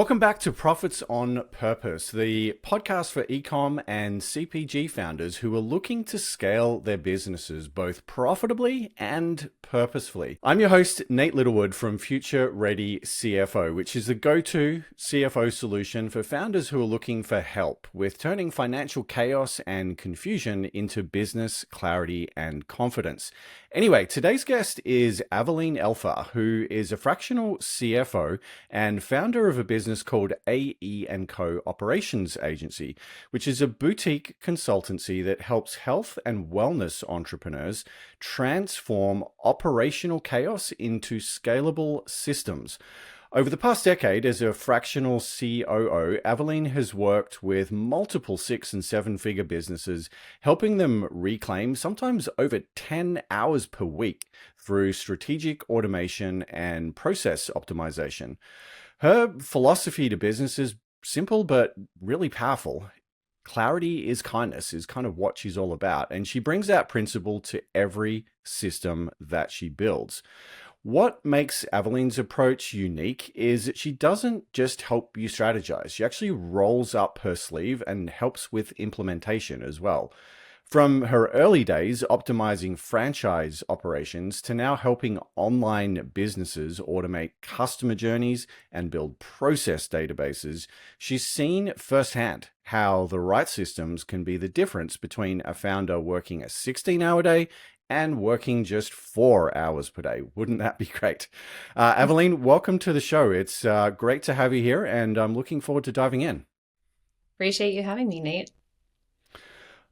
Welcome back to Profits on Purpose, the podcast for e-comm and CPG founders who are looking to scale their businesses both profitably and purposefully. I'm your host, Nate Littlewood from Future Ready CFO, which is the go-to CFO solution for founders who are looking for help with turning financial chaos and confusion into business clarity and confidence. Anyway, today's guest is Aveline Elfar, who is a fractional CFO and founder of a business called AE&Co Operations Agency, which is a boutique consultancy that helps health and wellness entrepreneurs transform operational chaos into scalable systems. Over the past decade, as a fractional COO, Aveline has worked with multiple 6- and 7-figure businesses, helping them reclaim sometimes over 10 hours per week through strategic automation and process optimization. Her philosophy to business is simple but really powerful. Clarity is kindness is kind of what she's all about, and she brings that principle to every system that she builds. What makes Aveline's approach unique is that she doesn't just help you strategize. She actually rolls up her sleeve and helps with implementation as well. From her early days optimizing franchise operations to now helping online businesses automate customer journeys and build process databases, she's seen firsthand how the right systems can be the difference between a founder working a 16-hour day and working just 4 hours per day. Wouldn't that be great? Aveline, welcome to the show. It's great to have you here, and I'm looking forward to diving in. Appreciate you having me, Nate.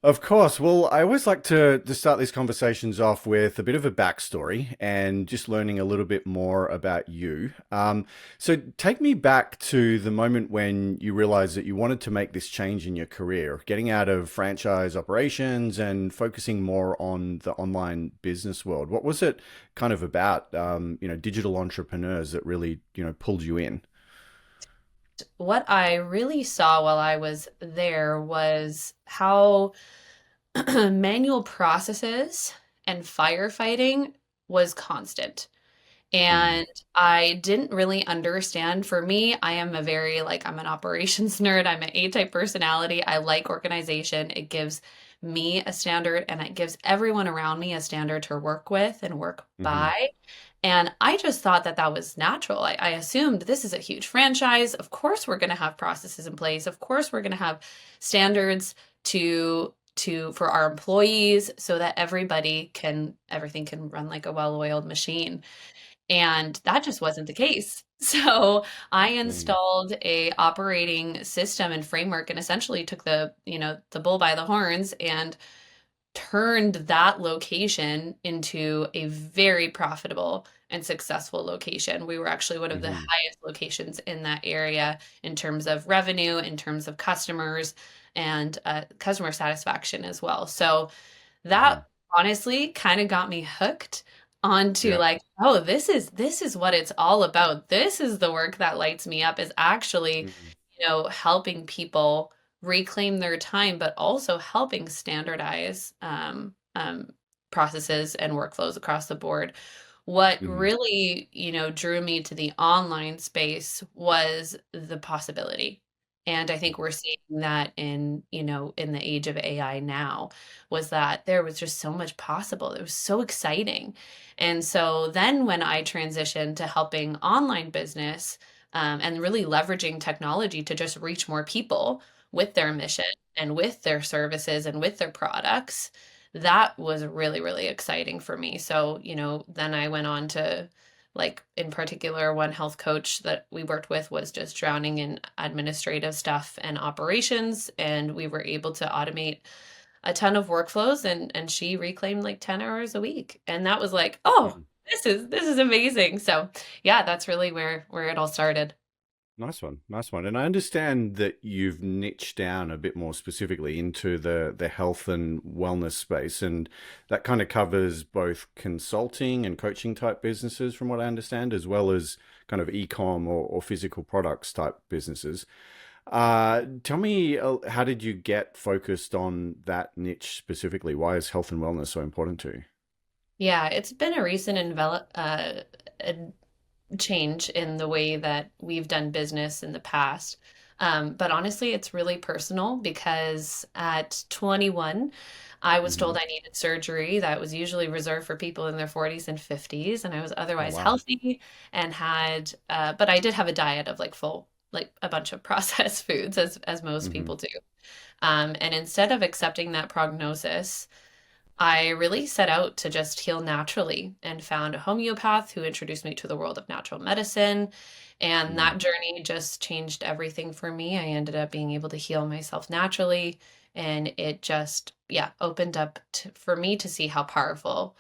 Of course. Well, I always like to start these conversations off with a bit of a backstory and just learning a little bit more about you. So take me back to the moment when you realized that you wanted to make this change in your career, getting out of franchise operations and focusing more on the online business world. What was it kind of about, digital entrepreneurs that really, pulled you in? What I really saw while I was there was how manual processes and firefighting was constant. Mm-hmm. And I didn't really understand. For me, I am I'm an operations nerd. I'm an A-type personality. I like organization. It gives me a standard and it gives everyone around me a standard to work with and work Mm-hmm. by. And I just thought that that was natural. I assumed this is a huge franchise. Of course, we're going to have processes in place. Of course, we're going to have standards for our employees so that everything can run like a well-oiled machine. And that just wasn't the case. So I installed a operating system and framework and essentially took the bull by the horns and turned that location into a very profitable and successful location. We were actually one of the Mm-hmm. highest locations in that area in terms of revenue, in terms of customers, and customer satisfaction as well. So Mm-hmm. that honestly kind of got me hooked onto Yeah. like, oh, this is what it's all about. This is the work that lights me up is actually, Mm-hmm. helping people reclaim their time, but also helping standardize processes and workflows across the board. What Mm-hmm. really, drew me to the online space was the possibility. And I think we're seeing that in the age of AI now, was that there was just so much possible. It was so exciting. And so then when I transitioned to helping online business, and really leveraging technology to just reach more people with their mission and with their services and with their products, that was really, really exciting for me. So, then I went on to, like, in particular, one health coach that we worked with was just drowning in administrative stuff and operations, and we were able to automate a ton of workflows, and she reclaimed like 10 hours a week. And that was like, oh, Mm-hmm. this is amazing. So yeah, that's really where it all started. Nice one, nice one. And I understand that you've niched down a bit more specifically into the health and wellness space, and that kind of covers both consulting and coaching type businesses, from what I understand, as well as kind of e-com or physical products type businesses. Tell me, how did you get focused on that niche specifically? Why is health and wellness so important to you? Yeah, it's been a recent change in the way that we've done business in the past. But honestly, it's really personal because at 21, I was Hmm. told I needed surgery that was usually reserved for people in their 40s and 50s, and I was Oh, otherwise wow. healthy and but I did have a diet of like a bunch of processed foods, as most Hmm. people do. And instead of accepting that prognosis, I really set out to just heal naturally and found a homeopath who introduced me to the world of natural medicine. And Mm. that journey just changed everything for me. I ended up being able to heal myself naturally. And it just, yeah, opened up for me to see how powerful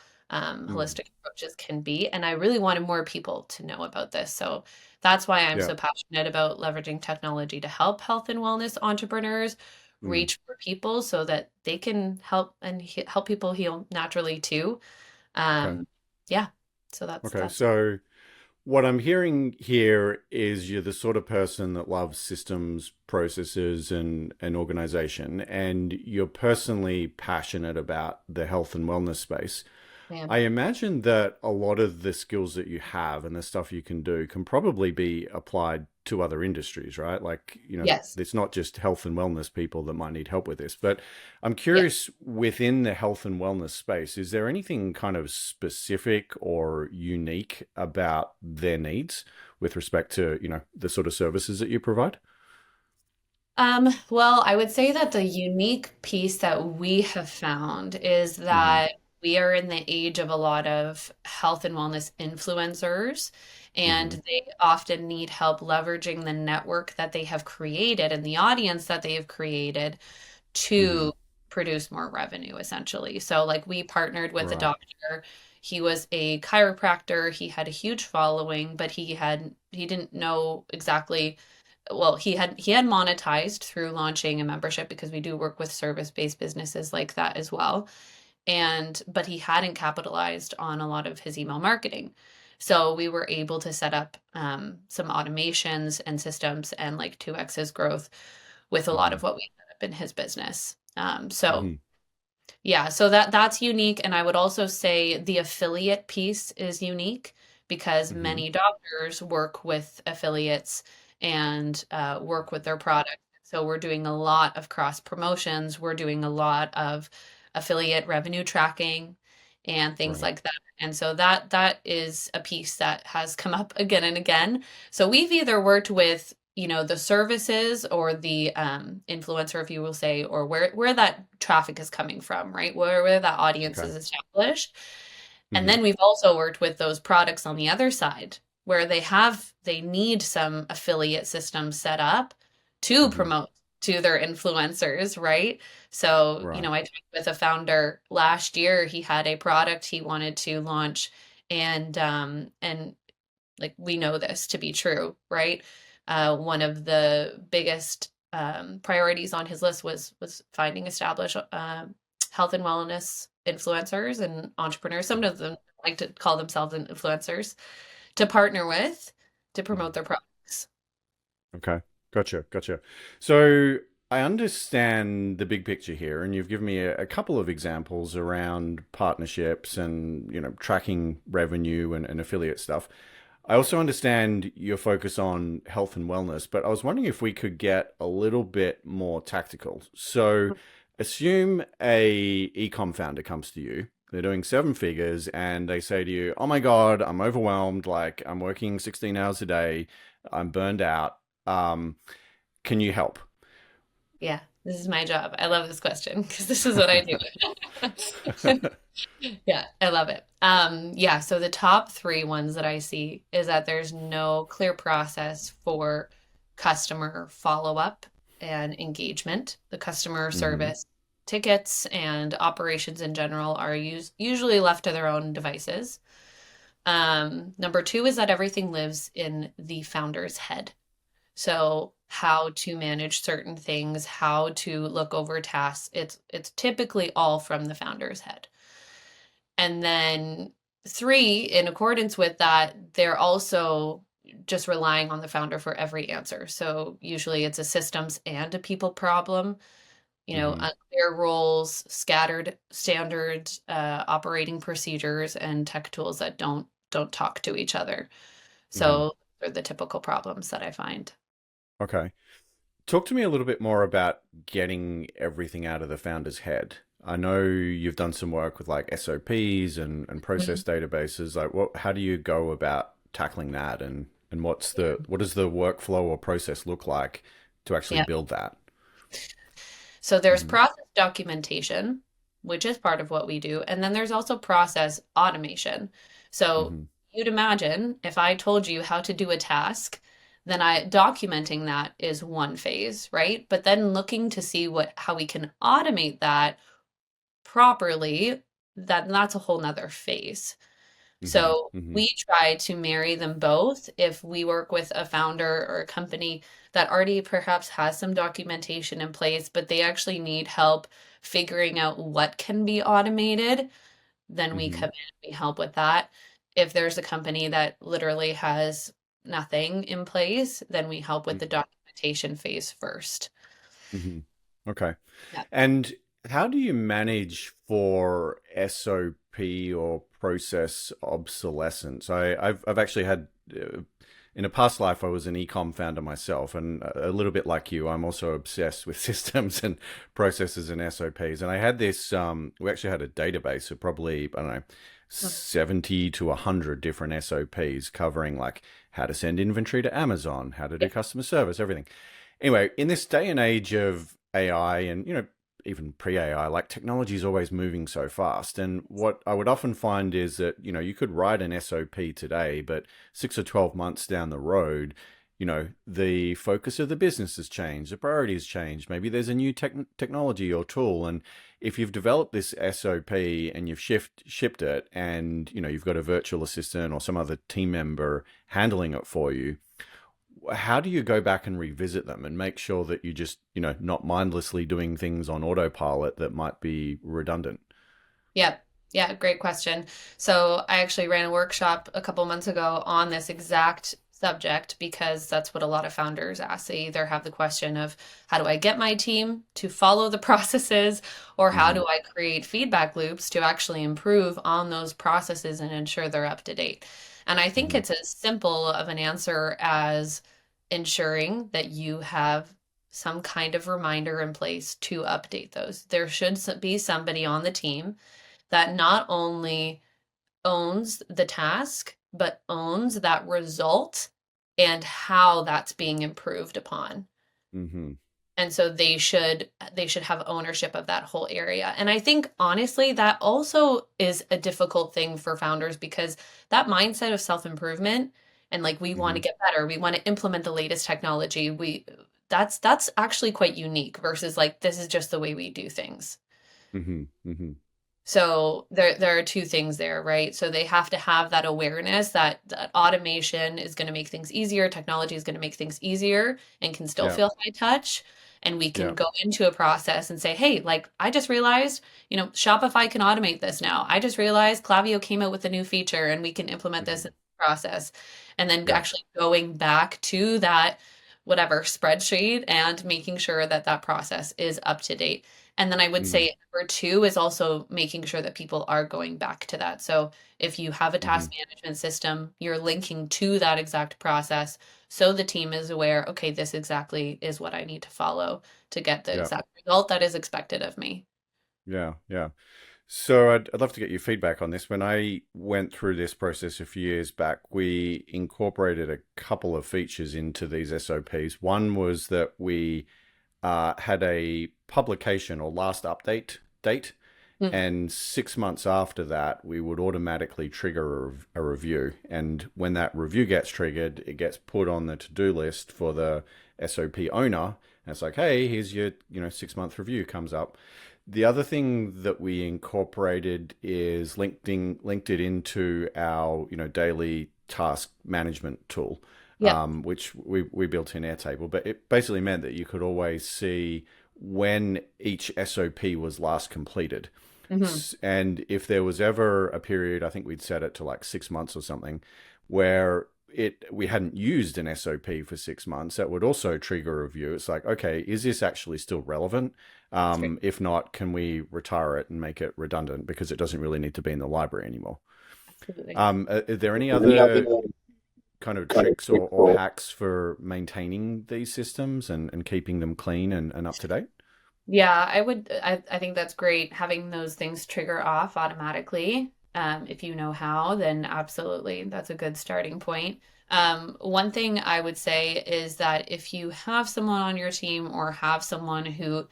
Mm. holistic approaches can be. And I really wanted more people to know about this. So that's why I'm Yeah. so passionate about leveraging technology to help health and wellness entrepreneurs Mm. reach more people so that they can help and help people heal naturally too. Okay. Um, yeah, so Okay. that's So what I'm hearing here is you're the sort of person that loves systems, processes, and organization, and you're personally passionate about the health and wellness space. man. I imagine that a lot of the skills that you have and the stuff you can do can probably be applied to other industries, right? Like, Yes. it's not just health and wellness people that might need help with this. But I'm Yeah. curious, within the health and wellness space, is there anything kind of specific or unique about their needs with respect to, the sort of services that you provide? Well, I would say that the unique piece that we have found is Hmm. that we are in the age of a lot of health and wellness influencers, and Hmm. they often need help leveraging the network that they have created and the audience that they have created Hmm. to produce more revenue, essentially. So, like, we partnered with a Right. doctor. He was a chiropractor. He had a huge following, but he didn't know exactly. Well, he had monetized through launching a membership because we do work with service-based businesses like that as well. And but he hadn't capitalized on a lot of his email marketing. So we were able to set up some automations and systems and like 2x his growth with a lot Hmm. of what we set up in his business. So Hmm. yeah, so that's unique. And I would also say the affiliate piece is unique because Hmm. many doctors work with affiliates and work with their product. So we're doing a lot of cross promotions. We're doing a lot of affiliate revenue tracking and things Right. like that. And so that is a piece that has come up again and again. So we've either worked with the services or the influencer, if you will say, or where that traffic is coming from, right? Where that audience Okay. is established. And Hmm. then we've also worked with those products on the other side where they need some affiliate systems set up to Hmm. promote to their influencers, right? So, Right. I talked with a founder last year. He had a product he wanted to launch, and like we know this to be true, right? One of the biggest priorities on his list was finding established health and wellness influencers and entrepreneurs. Some of them like to call themselves influencers to partner with to promote Mhm. their products. Okay. Gotcha. Gotcha. So I understand the big picture here, and you've given me a couple of examples around partnerships and, tracking revenue and affiliate stuff. I also understand your focus on health and wellness, but I was wondering if we could get a little bit more tactical. So assume a e-com founder comes to you. They're doing seven figures and they say to you, "Oh my God, I'm overwhelmed. Like I'm working 16 hours a day. I'm burned out. Um, can you help?" Yeah, this is my job. I love this question because this is what I do. Yeah, I love it. Yeah, so the top three ones that I see is that there's no clear process for customer follow-up and engagement. The customer Hmm. service tickets and operations in general are usually left to their own devices. Number two is that everything lives in the founder's head. So how to manage certain things, how to look over tasks, it's typically all from the founder's head. And then three, in accordance with that, they're also just relying on the founder for every answer. So usually it's a systems and a people problem, Hmm. unclear roles, scattered standards, operating procedures, and tech tools that don't talk to each other. Hmm. So they're the typical problems that I find. Okay. Talk to me a little bit more about getting everything out of the founder's head. I know you've done some work with like SOPs and process databases. Like how do you go about tackling that and what does the workflow or process look like to actually Yeah. build that? So there's Hmm. process documentation, which is part of what we do, and then there's also process automation. So Hmm. you'd imagine if I told you how to do a task, then I documenting that is one phase, right? But then looking to see what how we can automate that properly, that's a whole nother phase. Hmm. So Hmm. we try to marry them both. If we work with a founder or a company that already perhaps has some documentation in place, but they actually need help figuring out what can be automated, then we Hmm. come in and we help with that. If there's a company that literally has nothing in place, then we help with the documentation phase first. Hmm. Okay. Yeah. And how do you manage for SOP or process obsolescence? I've actually had in a past life I was an e-com founder myself, and a little bit like you, I'm also obsessed with systems and processes and SOPs. And I had this we actually had a database of probably I don't know 70 to 100 different SOPs covering like how to send inventory to Amazon, how to Yeah. do customer service, everything. Anyway, in this day and age of AI and, even pre-AI, like technology is always moving so fast. And what I would often find is that, you could write an SOP today, but 6 or 12 months down the road, the focus of the business has changed, the priorities changed. Maybe there's a new technology or tool. And if you've developed this SOP and you've shipped it and, you've got a virtual assistant or some other team member handling it for you, how do you go back and revisit them and make sure that you just, not mindlessly doing things on autopilot that might be redundant? Yep. Yeah, great question. So I actually ran a workshop a couple months ago on this exact subject because that's what a lot of founders ask. They either have the question of how do I get my team to follow the processes, or how Hmm. do I create feedback loops to actually improve on those processes and ensure they're up to date? And I think Hmm. it's as simple of an answer as ensuring that you have some kind of reminder in place to update those. There should be somebody on the team that not only owns the task, but owns that result and how that's being improved upon. Hmm. And so they should have ownership of that whole area. And I think honestly that also is a difficult thing for founders because that mindset of self-improvement and like we want Hmm. to get better, we want to implement the latest technology. We that's actually quite unique versus like this is just the way we do things. Hmm. Hmm. So there are two things there, right? So they have to have that awareness that automation is going to make things easier, technology is going to make things easier and can still Yeah. feel high touch. And we can Yeah. go into a process and say, hey, like I just realized, Shopify can automate this now. I just realized Klaviyo came out with a new feature and we can implement this Hmm. in the process. And then Yeah. actually going back to that whatever spreadsheet and making sure that that process is up to date. And then I would Hmm. say number two is also making sure that people are going back to that. So if you have a Hmm. task management system, you're linking to that exact process so the team is aware, okay, this exactly is what I need to follow to get the Yeah. exact result that is expected of me. Yeah. Yeah. So I'd love to get your feedback on this. When I went through this process a few years back, we incorporated a couple of features into these SOPs. One was that we had a publication or last update date, Mm. and 6 months after that, we would automatically trigger a review. And when that review gets triggered, it gets put on the to-do list for the SOP owner. And it's like, hey, here's your 6 month review comes up. The other thing that we incorporated is linked it into our daily task management tool, Yep. which we built in Airtable. But it basically meant that you could always see when each SOP was last completed. Hmm. And if there was ever a period, I think we'd set it to like 6 months or something, where we hadn't used an SOP for 6 months, that would also trigger a review. It's like, okay, is this actually still relevant? That's great. If not, can we retire it and make it redundant because it doesn't really need to be in the library anymore? Absolutely. Are there any other kind of tricks or hacks for maintaining these systems and keeping them clean and up to date? Yeah, I think that's great having those things trigger off automatically. If you know how, then absolutely, that's a good starting point. One thing I would say is that if you have someone on your team or have someone who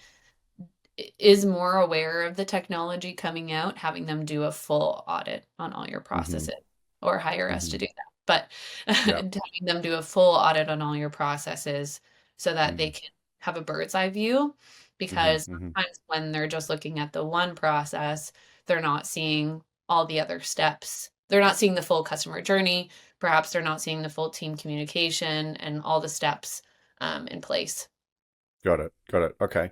is more aware of the technology coming out, having them do a full audit on all your Mm-hmm. processes or hire us to Mm-hmm. do that. But Yeah. having them do a full audit on all your processes so that they Mm-hmm. can have a bird's eye view. Mm-hmm. Because Mm-hmm. sometimes when they're just looking at the one process, they're not seeing all the other steps. They're not seeing the full customer journey. Perhaps they're not seeing the full team communication and all the steps in place. Got it. Got it. Okay.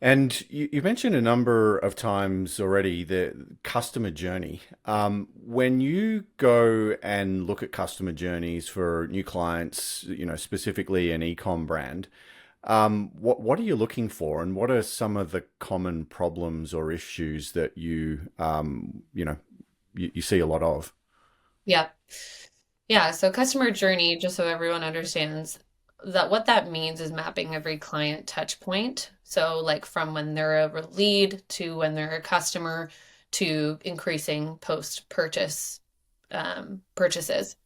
And you mentioned a number of times already the customer journey. When you go and look at customer journeys for new clients, specifically an e-com brand, what are you looking for, and what are some of the common problems or issues that you see a lot of? Yeah. Yeah, so customer journey, just so everyone understands that what that means is mapping every client touch point. So like from when they're a lead to when they're a customer to increasing post-purchase purchases.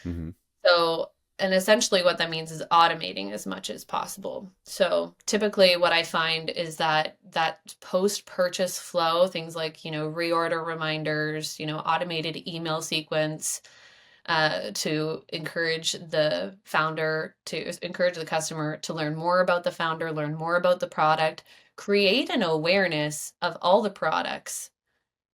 Hmm. So, and essentially what that means is automating as much as possible. So typically what I find is that post-purchase flow, things like, reorder reminders, automated email sequence, to encourage the customer to learn more about the founder, learn more about the product, create an awareness of all the products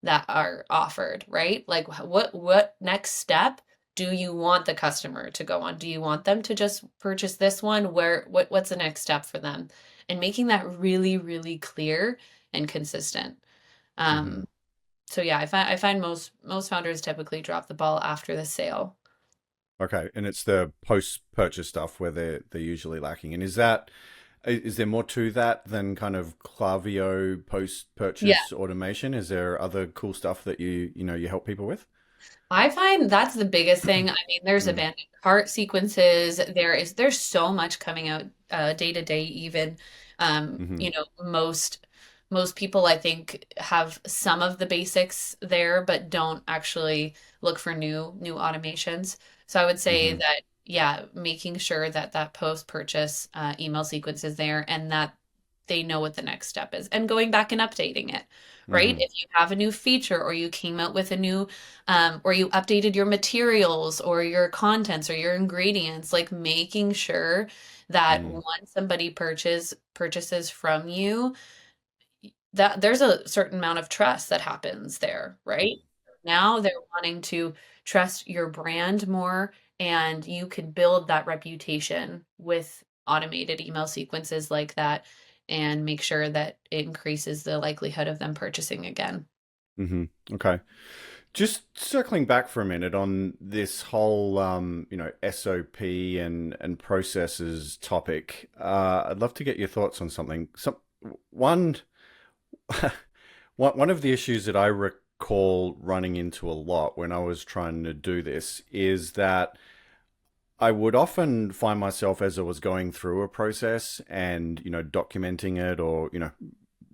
that are offered, right? Like what next step do you want the customer to go on? Do you want them to just purchase this one? What's the next step for them? And making that really, really clear and consistent. Hmm. Um, so yeah, I find most founders typically drop the ball after the sale. Okay, and it's the post-purchase stuff where they're usually lacking. And is there more to that than kind of Klaviyo Yeah. post-purchase automation? Is there other cool stuff that you help people with? I find that's the biggest thing. I mean, there's Mm, abandoned cart sequences. There's so much coming out day to day even. hmm. Most people I think have some of the basics there, but don't actually look for new automations. So I would say Hmm. that yeah, making sure that post-purchase email sequence is there and that they know what the next step is and going back and updating it, right? Hmm. If you have a new feature or you came out with a new or you updated your materials or your contents or your ingredients, like making sure that Mm, once somebody purchases from you, that there's a certain amount of trust that happens there, right? Now they're wanting to trust your brand more, and you can build that reputation with automated email sequences like that and make sure that it increases the likelihood of them purchasing again. hmm. Okay. Just circling back for a minute on this whole, SOP and processes topic. I'd love to get your thoughts on something. One, one of the issues that I recall running into a lot when I was trying to do this is that I would often find myself as I was going through a process and, documenting it or,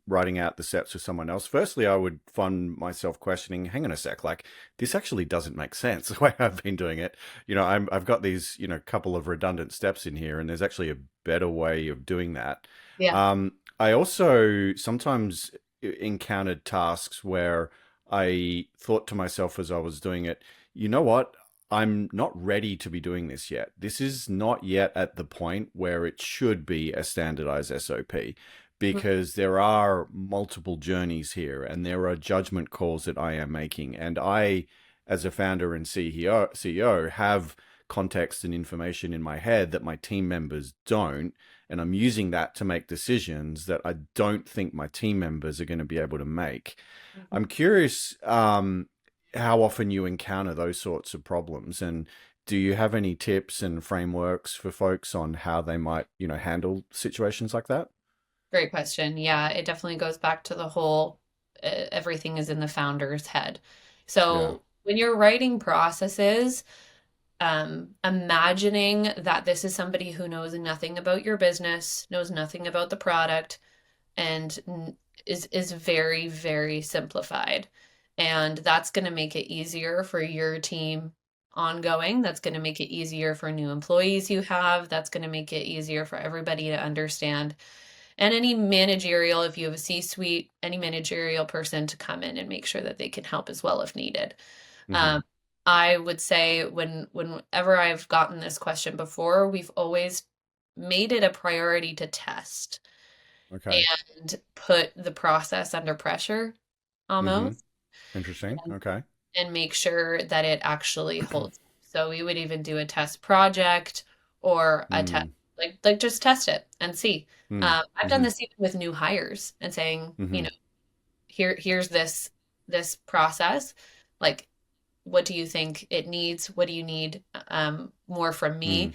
writing out the steps with someone else. Firstly, I would find myself questioning, hang on a sec, like this actually doesn't make sense the way I've been doing it. I've got these, couple of redundant steps in here, and there's actually a better way of doing that. Yeah. I also sometimes encountered tasks where I thought to myself as I was doing it, you know what? I'm not ready to be doing this yet. This is not yet at the point where it should be a standardized SOP because there are multiple journeys here and there are judgment calls that I am making. And I, as a founder and CEO, have context and information in my head that my team members don't. And I'm using that to make decisions that I don't think my team members are going to be able to make. Mhm. I'm curious how often you encounter those sorts of problems, and do you have any tips and frameworks for folks on how they might, handle situations like that? Great question. Yeah, it definitely goes back to the whole everything is in the founder's head. Yeah. So when you're writing processes, imagining that this is somebody who knows nothing about your business, knows nothing about the product, and is very, very simplified. And that's going to make it easier for your team ongoing. That's going to make it easier for new employees you have. That's going to make it easier for everybody to understand. And any managerial, if you have a C-suite, any managerial person to come in and make sure that they can help as well if needed. Mm-hmm. Um, I would say whenever I've gotten this question before, we've always made it a priority to test Okay. and put the process under pressure Mm-hmm. almost, Interesting. and, Okay. and make sure that it actually holds. So we would even do a test project or a test, Mm. like just test it and see. Mm. I've done Mm-hmm. this even with new hires and saying, Mm-hmm. here's this process. Like, what do you think it needs? What do you need more from me? Mm.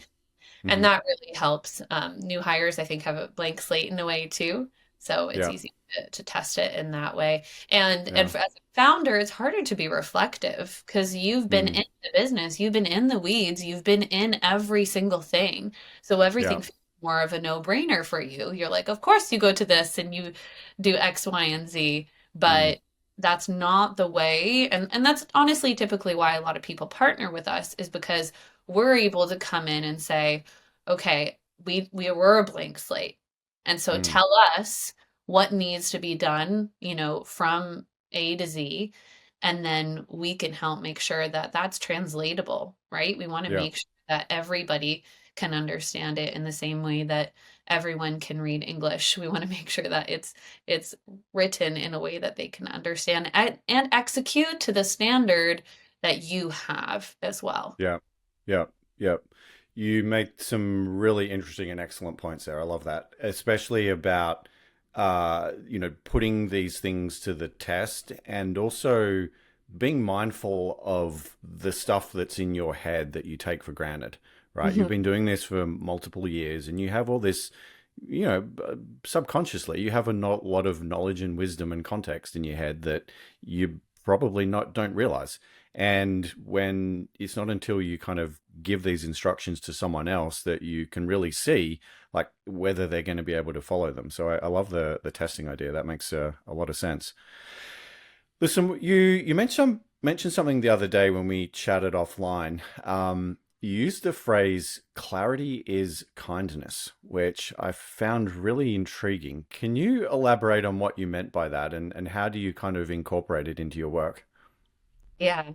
And Mm-hmm. that really helps. New hires, I think, have a blank slate in a way too. So it's Yeah. easy to test it in that way. And Yeah. as a founder, it's harder to be reflective because you've been Mm. in the business, you've been in the weeds, you've been in every single thing. So Yeah. everything feels more of a no-brainer for you. You're like, of course you go to this and you do X, Y, and Z, Mm. but that's not the way. And that's honestly typically why a lot of people partner with us is because we're able to come in and say, okay, we were a blank slate. And so Mm. tell us what needs to be done, from A to Z, and then we can help make sure that that's translatable, right? We want to Yeah. make sure that everybody can understand it in the same way that everyone can read English. We want to make sure that it's written in a way that they can understand and execute to the standard that you have as well. Yeah. Yeah. Yeah. You make some really interesting and excellent points there. I love that, especially about putting these things to the test and also being mindful of the stuff that's in your head that you take for granted, right? You've Mhm. been doing this for multiple years and you have all this, subconsciously, you have a lot of knowledge and wisdom and context in your head that you probably not don't realize. And when it's not until you kind of give these instructions to someone else that you can really see like whether they're going to be able to follow them. So I love the testing idea. That makes a lot of sense. Listen, you mentioned something the other day when we chatted offline. You used the phrase "clarity is kindness," which I found really intriguing. Can you elaborate on what you meant by that, and how do you kind of incorporate it into your work? Yeah.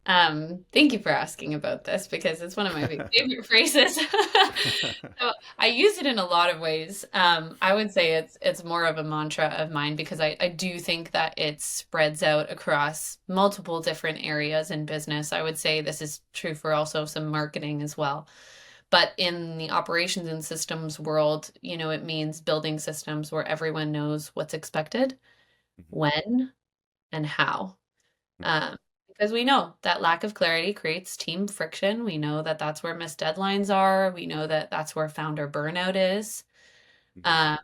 Thank you for asking about this because it's one of my favorite phrases. So I use it in a lot of ways. I would say it's more of a mantra of mine because I do think that it spreads out across multiple different areas in business. I would say this is true for also some marketing as well. But in the operations and systems world, it means building systems where everyone knows what's expected, when, and how. Um, because we know that lack of clarity creates team friction. We know that that's where missed deadlines are. We know that that's where founder burnout is. Um,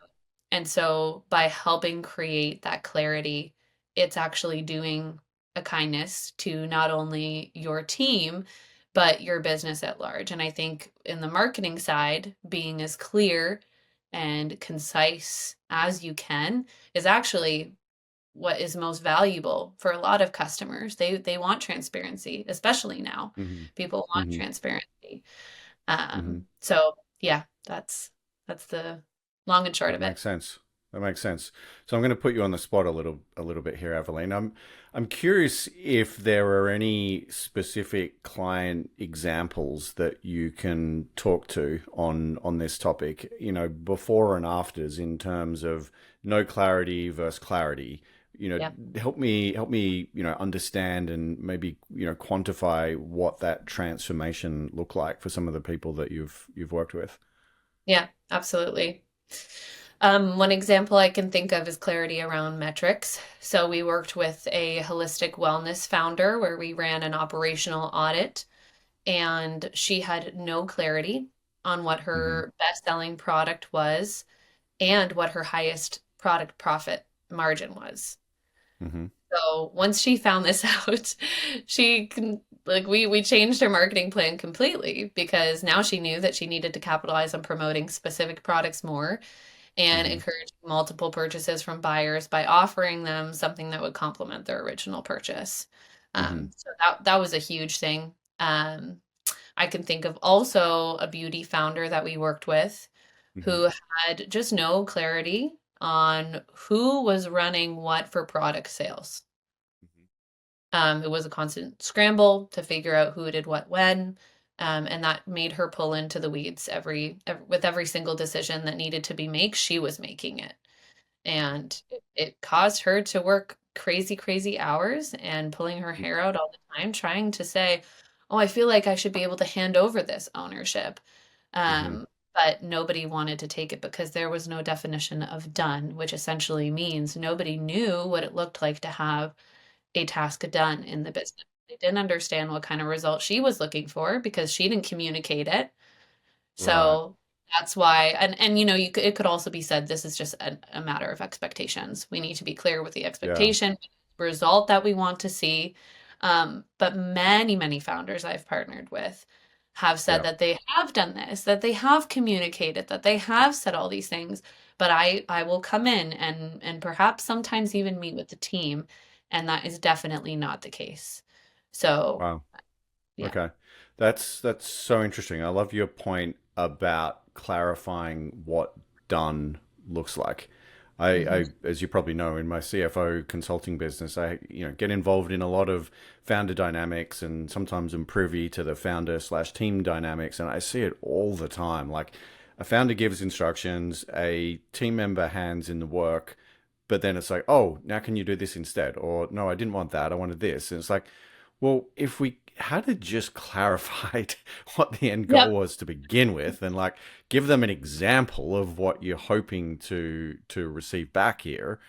and so by helping create that clarity, it's actually doing a kindness to not only your team, but your business at large. And I think in the marketing side, being as clear and concise as you can is actually what is most valuable for a lot of customers. They want transparency, especially now. Mm-hmm. People want Mm-hmm. transparency. Mm-hmm. So yeah, that's the long and short That of it. makes sense. That makes sense. So I'm going to put you on the spot a little bit here, Aveline. I'm curious if there are any specific client examples that you can talk to on this topic, before and afters in terms of no clarity versus clarity. Yeah. Help me, understand and maybe, quantify what that transformation looked like for some of the people that you've worked with. Yeah, absolutely. One example I can think of is clarity around metrics. So we worked with a holistic wellness founder where we ran an operational audit, and she had no clarity on what Mm-hmm. her best-selling product was and what her highest product profit margin was. Mm-hmm. So once she found this out, she like we changed her marketing plan completely because now she knew that she needed to capitalize on promoting specific products more and Hmm. encourage multiple purchases from buyers by offering them something that would complement their original purchase. Hmm. So that was a huge thing. I can think of also a beauty founder that we worked with Hmm. who had just no clarity on who was running what for product sales. It was a constant scramble to figure out who did what when, and that made her pull into the weeds with every single decision that needed to be made. She was making it, and it caused her to work crazy, crazy hours and pulling her hair out all the time, trying to say, "Oh, I feel like I should be able to hand over this ownership." Hmm. Um, but nobody wanted to take it because there was no definition of done, which essentially means nobody knew what it looked like to have a task done in the business. They didn't understand what kind of result she was looking for because she didn't communicate it. Right. So that's why, and you know, it could also be said this is just a matter of expectations. We need to be clear with the Yeah. expectation result that we want to see. But many, many founders I've partnered with have said Yeah. that they have done this, that they have communicated, that they have said all these things. But I will come in and perhaps sometimes even meet with the team, and that is definitely not the case. So Wow. yeah. Okay. That's so interesting. I love your point about clarifying what done looks like. Hmm. As you probably know, in my CFO consulting business, I get involved in a lot of founder dynamics, and sometimes I'm privy to the founder slash team dynamics, and I see it all the time. Like a founder gives instructions, a team member hands in the work, but then it's like, oh, now can you do this instead? Or no, I didn't want that. I wanted this. And it's like, well, if we had just clarified what the end goal Yep. was to begin with, and like give them an example of what you're hoping to receive back here,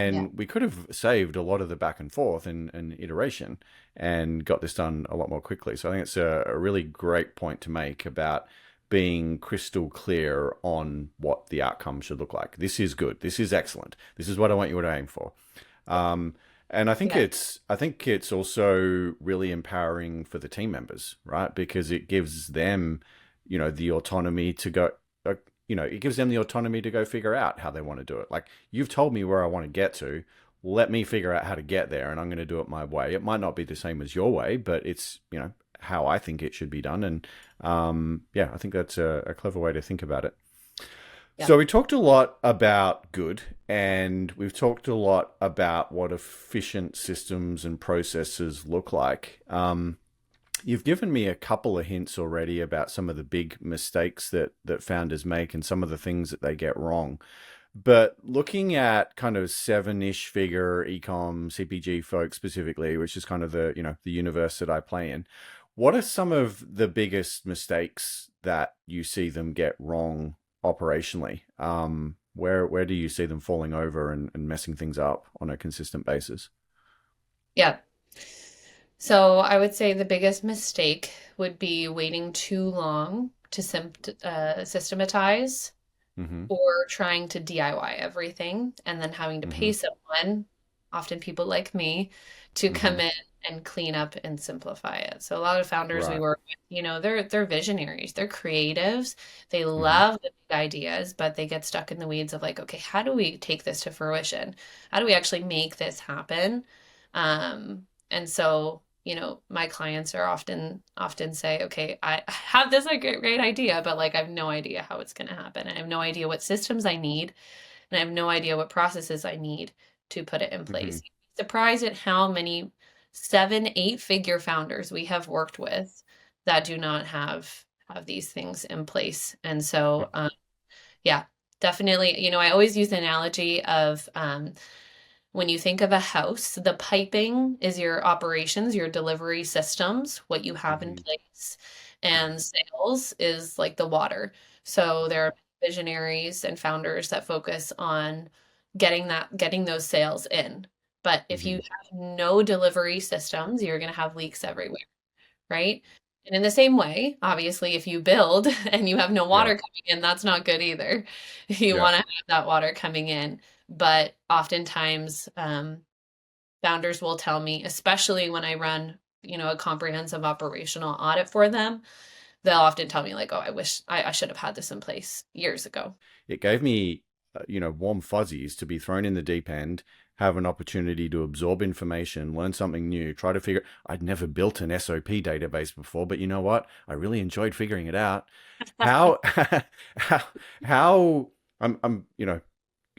Yeah. then we could have saved a lot of the back and forth and iteration and got this done a lot more quickly. So I think it's a really great point to make about being crystal clear on what the outcome should look like. This is good. This is excellent. This is what I want you to aim for. Um, and Yeah. I think it's also really empowering for the team members, right? Because it gives them, the autonomy to go, it gives them the autonomy to go figure out how they want to do it. Like you've told me where I want to get to. Let me figure out how to get there, and I'm going to do it my way. It might not be the same as your way, but it's how I think it should be done. And yeah, I think that's a clever way to think about it. Yeah. So we talked a lot about good, and we've talked a lot about what efficient systems and processes look like. You've given me a couple of hints already about some of the big mistakes that founders make and some of the things that they get wrong. But looking at kind of seven-ish figure ecom CPG folks specifically, which is kind of the universe that I play in, what are some of the biggest mistakes that you see them get wrong operationally? Where do you see them falling over and messing things up on a consistent basis? Yeah. So I would say the biggest mistake would be waiting too long to systematize Mm-hmm. or trying to DIY everything and then having to Mm-hmm. pay someone, often people like me, to Mm-hmm. come in and clean up and simplify it. So a lot of founders we Right. work with, they're visionaries, they're creatives, they Mm-hmm. love the big ideas, but they get stuck in the weeds of like, okay, how do we take this to fruition? How do we actually make this happen? And so my clients are often say, okay, I have this like great idea, but like I have no idea how it's going to happen. I have no idea what systems I need, and I have no idea what processes I need to put it in Mm-hmm. place. You'd be surprised at how many 7, 8 figure founders we have worked with that do not have these things in place. And so, yeah, definitely. I always use the analogy of when you think of a house, the piping is your operations, your delivery systems, what you have in Mm-hmm. place, and sales is like the water. So Mm-hmm. there are visionaries and founders that focus on getting those sales in. But if you Mm-hmm. have no delivery systems, you're going to have leaks everywhere, right? And in the same way, obviously, if you build and you have no Yeah. water coming in, that's not good either. You Yeah. want to have that water coming in. But oftentimes, founders will tell me, especially when I run, a comprehensive operational audit for them, they'll often tell me like, oh, I wish I should have had this in place years ago. It gave me, warm fuzzies to be thrown in the deep end, have an opportunity to absorb information, learn something new, try to figure. I'd never built an SOP database before, but you know what? I really enjoyed figuring it out. How, how, how I'm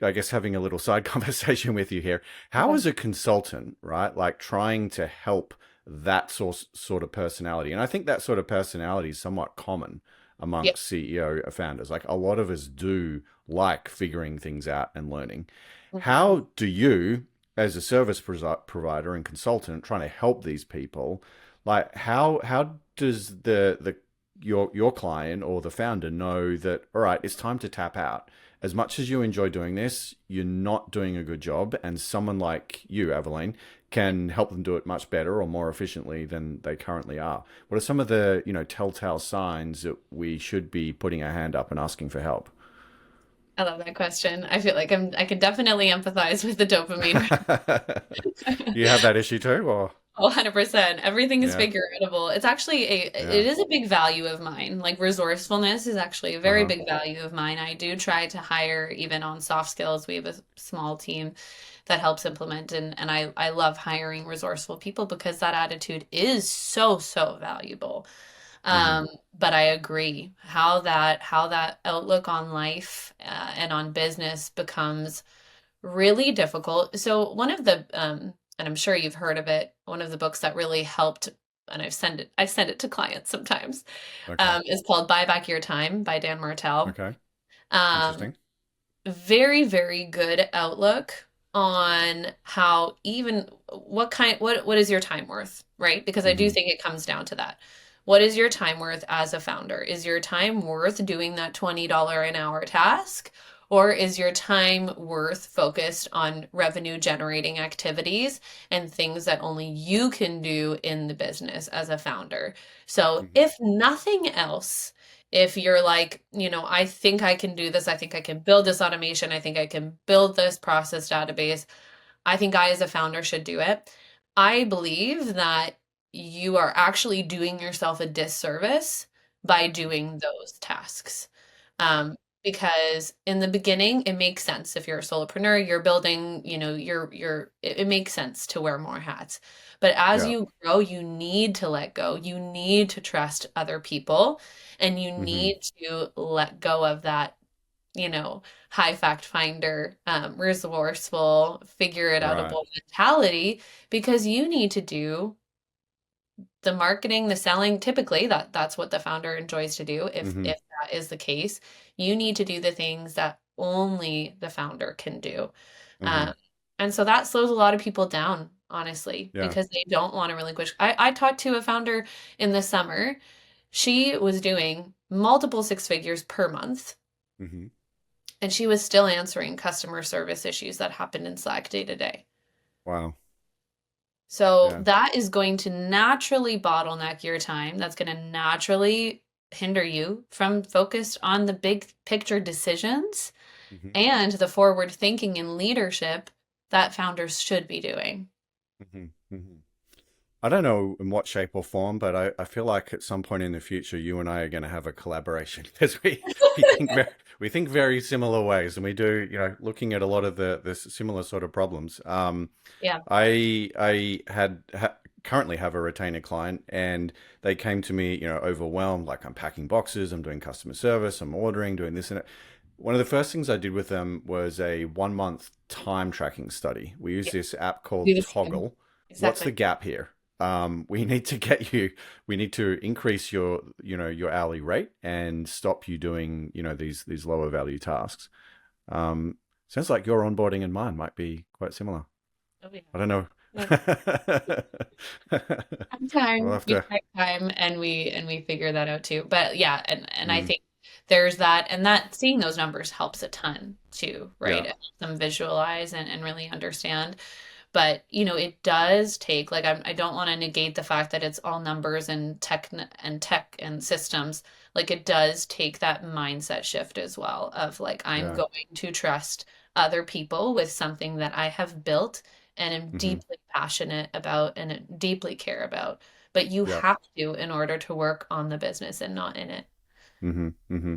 I guess having a little side conversation with you here. How Okay. is a consultant, right? Like trying to help that sort of personality. And I think that sort of personality is somewhat common Yeah. amongst CEO founders. Like a lot of us do like figuring things out and learning. Mhm. How do you, as a service provider and consultant, trying to help these people, like how does the your client or the founder know that all right, it's time to tap out? As much as you enjoy doing this, you're not doing a good job, and someone like you, Aveline, can help them do it much better or more efficiently than they currently are. What are some of the, telltale signs that we should be putting our hand up and asking for help? I love that question. I feel like I can definitely empathize with the dopamine. You have that issue too, or 100%. Everything is yeah, figure outable. It's actually it yeah, is a big value of mine. Like resourcefulness is actually a very uh-huh, big value of mine. I do try to hire even on soft skills. We have a small team that helps implement, and I love hiring resourceful people because that attitude is so valuable. mm-hmm, But I agree how that outlook on life and on business becomes really difficult. So one of the and I'm sure you've heard of it, one of the books that really helped, and I send it to clients sometimes, okay, is called Buy Back Your Time by Dan Martell. okay, Um, interesting, very good outlook on how even what is your time worth, right? Because I do mm-hmm, think it comes down to that. What is your time worth as a founder? Is your time worth doing that $20 an hour task? Or is your time worth focused on revenue generating activities and things that only you can do in the business as a founder? So, mm-hmm, if nothing else, if you're like, I think I can do this, I think I can build this automation, I think I can build this process database, I think I, as a founder, should do it. I believe that you are actually doing yourself a disservice by doing those tasks. Um, because in the beginning, it makes sense. If you're a solopreneur, you're building, it makes sense to wear more hats. But as yeah, you grow, you need to let go. You need to trust other people and you mm-hmm, need to let go of that, high fact finder, resourceful, figure it right, outable mentality because you need to do the marketing, the selling. Typically, that's what the founder enjoys to do. mm-hmm, If that is the case, you need to do the things that only the founder can do. mm-hmm, Um, and so that slows a lot of people down, honestly, yeah, because they don't want to relinquish. I talked to a founder in the summer. She was doing multiple six figures per month mm-hmm, and she was still answering customer service issues that happened in Slack day to day. wow, So yeah, that is going to naturally bottleneck your time. That's going to naturally hinder you from focused on the big picture decisions mm-hmm, and the forward thinking and leadership that founders should be doing. mm-hmm, mm-hmm. I don't know in what shape or form, but I feel like at some point in the future, you and I are going to have a collaboration because we think very similar ways, and we do, looking at a lot of the similar sort of problems. Yeah. I currently have a retainer client, and they came to me, overwhelmed, like I'm packing boxes, I'm doing customer service, I'm ordering, doing this and that. One of the first things I did with them was a 1 month time tracking study. We use Yeah. this app Do called the same. Toggle. What's the Exactly. gap here? We need to we need to increase your hourly rate and stop you doing, these lower value tasks. Sounds like your onboarding and mine might be quite similar. Oh, yeah. I don't know. Yeah. We'll Time, have we to. take time and we figure that out too. But yeah, and I Mm, think there's that and that seeing those numbers helps a ton too, right? yeah. It helps them visualize and really understand. But it does take like I don't want to negate the fact that it's all numbers and tech and systems. Like it does take that mindset shift as well of like I'm Yeah. going to trust other people with something that I have built and am Hmm. deeply passionate about and deeply care about but you Yeah. have to in order to work on the business and not in it. Mm-hmm. Mm-hmm.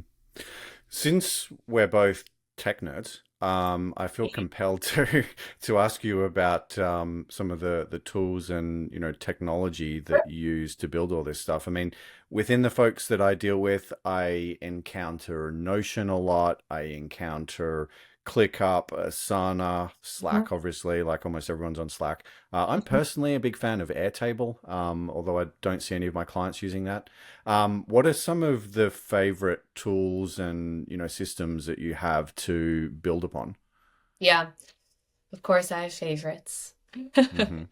Since we're both tech nerds, I feel compelled to to ask you about some of the tools and technology that you use to build all this stuff. I mean, within the folks that I deal with, I encounter Notion a lot. I encounter ClickUp, Asana, Mhm. Slack, obviously, like almost everyone's on Slack. I'm personally a big fan of Airtable, although I don't see any of my clients using that. What are some of the favorite tools and systems that you have to build upon? Yeah, of course I have favorites. Mm-hmm.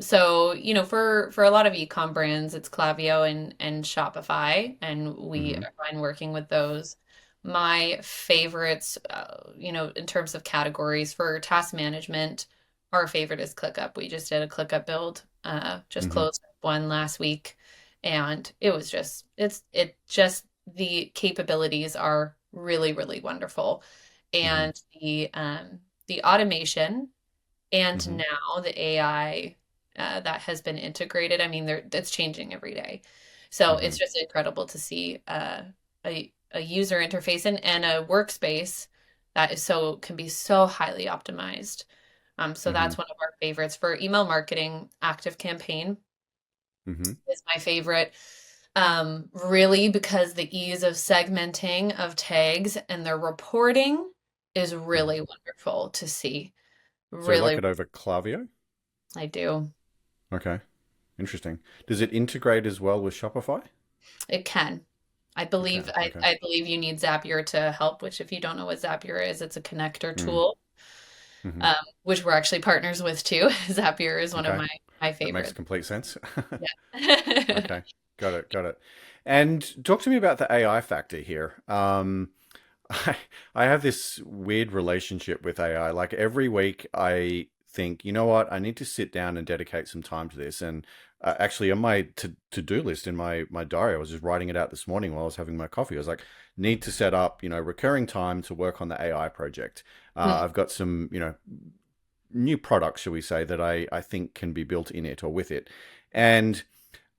So, for a lot of e-com brands, it's Klaviyo and Shopify, and we Mm-hmm. are fine working with those. My favorites, in terms of categories for task management, our favorite is ClickUp. We just did a ClickUp build, just Mm-hmm. closed one last week, and it just the capabilities are really, really wonderful. Mm-hmm. And the automation and Mm-hmm. now the AI that has been integrated, I mean, that's changing every day. So Mm-hmm. it's just incredible to see a user interface and a workspace that can be so highly optimized. So Mm-hmm. that's one of our favorites for email marketing. Active Campaign Mm-hmm. is my favorite. Really because the ease of segmenting of tags and their reporting is Mm-hmm. really wonderful to see. So you like Really, it over Klaviyo? I do. Okay, interesting. Does it integrate as well with Shopify? It can. I It believe can. I, Okay. I believe you need Zapier to help, which if you don't know what Zapier is, it's a connector Mm. tool, Mm-hmm. um, which we're actually partners with too. Zapier is one of Okay. my That makes favorites. complete sense. Yeah. Okay. Got it. Got it. And talk to me about the AI factor here. I, I have this weird relationship with AI. Like every week, I think, you know what, I need to sit down and dedicate some time to this. And actually, on my to-do list in my diary, I was just writing it out this morning while I was having my coffee. I was like, need to set up, recurring time to work on the AI project. I've got some, new products, shall we say, that I think can be built in it or with it. And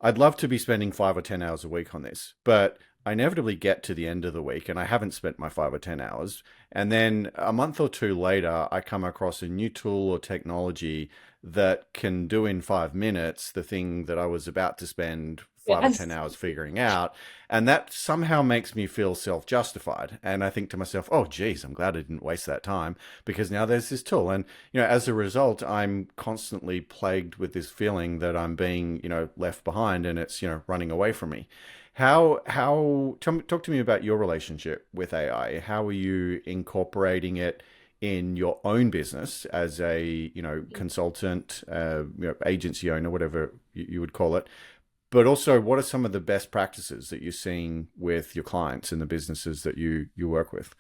I'd love to be spending 5 or 10 hours a week on this, but I inevitably get to the end of the week and I haven't spent my 5 or 10 hours. And then a month or two later, I come across a new tool or technology that can do in 5 minutes the thing that I was about to spend five or ten Yes. hours figuring out. And that somehow makes me feel self justified. And I think to myself, oh, geez, I'm glad I didn't waste that time because now there's this tool. And, as a result, I'm constantly plagued with this feeling that I'm being, left behind and it's, running away from me. Talk to me about your relationship with AI. How are you incorporating it in your own business as a, consultant, agency owner, whatever you would call it? But also, what are some of the best practices that you're seeing with your clients and the businesses that you work with?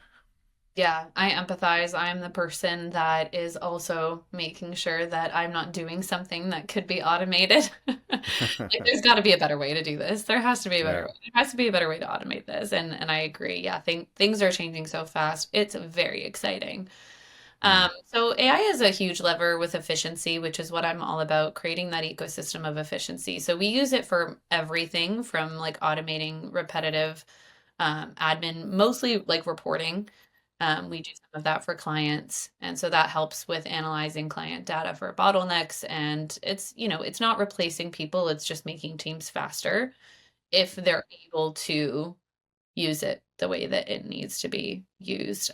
Yeah, I empathize. I'm the person that is also making sure that I'm not doing something that could be automated. Like, there's got to be a better way to do this. There has to be a better Yeah. way. There has to be a better way to automate this. And I agree. Yeah, things are changing so fast. It's very exciting. Mm. So AI is a huge lever with efficiency, which is what I'm all about, creating that ecosystem of efficiency. So we use it for everything from like automating repetitive admin, mostly like reporting. We do some of that for clients. And so that helps with analyzing client data for bottlenecks. And it's not replacing people, it's just making teams faster if they're able to use it the way that it needs to be used.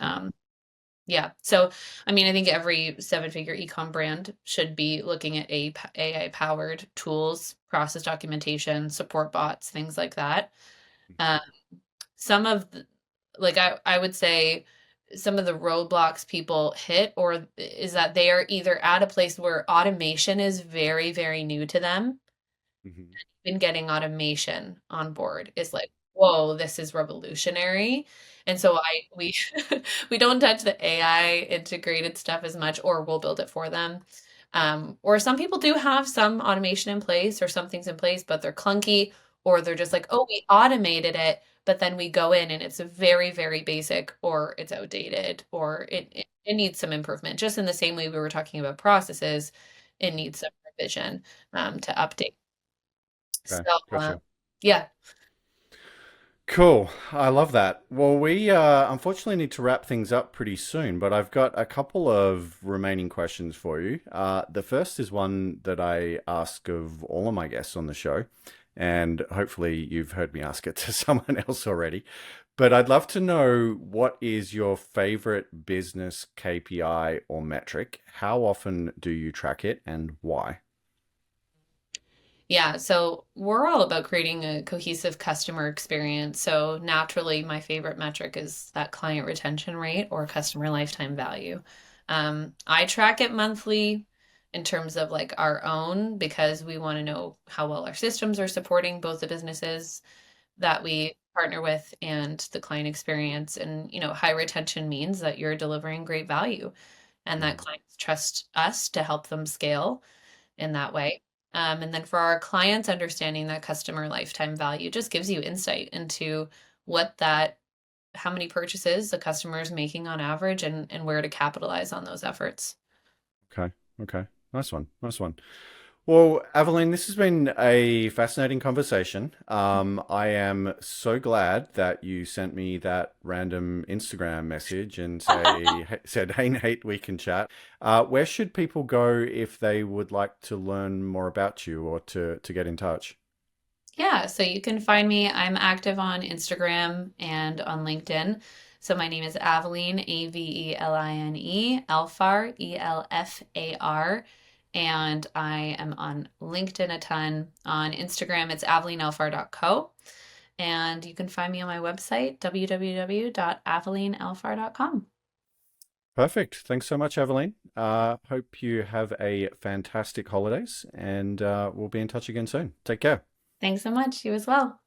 Yeah. So, I mean, I think every seven-figure e-com brand should be looking at AI-powered tools, process documentation, support bots, things like that. Um, some of the, like I would say some of the roadblocks people hit or is that they are either at a place where automation is very, very new to them. Mhm. Been getting automation on board is like, whoa, this is revolutionary. And so we we don't touch the AI integrated stuff as much, or we'll build it for them. Or some people do have some automation in place or some things in place, but they're clunky, or they're just like, oh, we automated it, but then we go in and it's very, very basic, or it's outdated, or it needs some improvement. Just in the same way we were talking about processes, it needs some revision to update. So, Okay. Gotcha. yeah. Cool. I love that. Well, we unfortunately need to wrap things up pretty soon, but I've got a couple of remaining questions for you. The first is one that I ask of all of my guests on the show, and hopefully you've heard me ask it to someone else already. But I'd love to know, what is your favorite business KPI or metric? How often do you track it and why? Yeah, so we're all about creating a cohesive customer experience. So naturally, my favorite metric is that client retention rate or customer lifetime value. I track it monthly in terms of like our own because we want to know how well our systems are supporting both the businesses that we partner with and the client experience. And, high retention means that you're delivering great value and that Mhm. clients trust us to help them scale in that way. And then for our clients, understanding that customer lifetime value just gives you insight into what that, how many purchases the customer is making on average and where to capitalize on those efforts. Okay. Okay. Nice one. Nice one. Well, Aveline, this has been a fascinating conversation. I am so glad that you sent me that random Instagram message and said, "Hey Nate, we can chat." Where should people go if they would like to learn more about you or to get in touch? Yeah, so you can find me. I'm active on Instagram and on LinkedIn. So my name is Aveline, Aveline, Elfar, Elfar. And I am on LinkedIn a ton. On Instagram, it's avelinelfar.co. And you can find me on my website, www.avelinelfar.com. Perfect. Thanks so much, Aveline. Hope you have a fantastic holidays, and we'll be in touch again soon. Take care. Thanks so much. You as well.